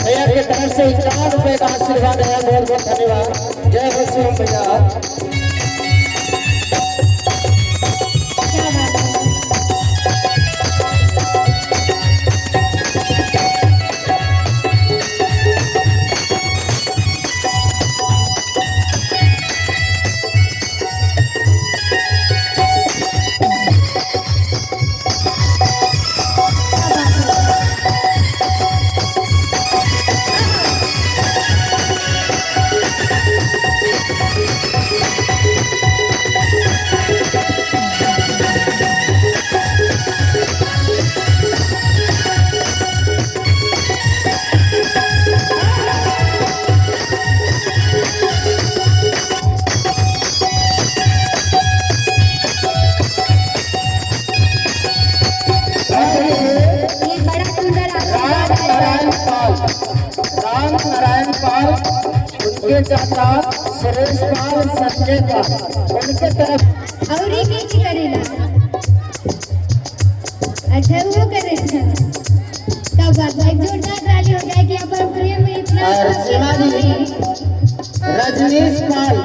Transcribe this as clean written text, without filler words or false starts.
भैया की तरफ से 51 रुपए का आशीर्वाद है। बहुत बहुत धन्यवाद। जय हो शिवम भैया। उनके चाचा सुरेश पाल संजय का उनके तरफ और एक करेला। अच्छा वो करे तब एक जोरदार ताली हो जाए कि अपन प्रेम में इतना रजनीश पाल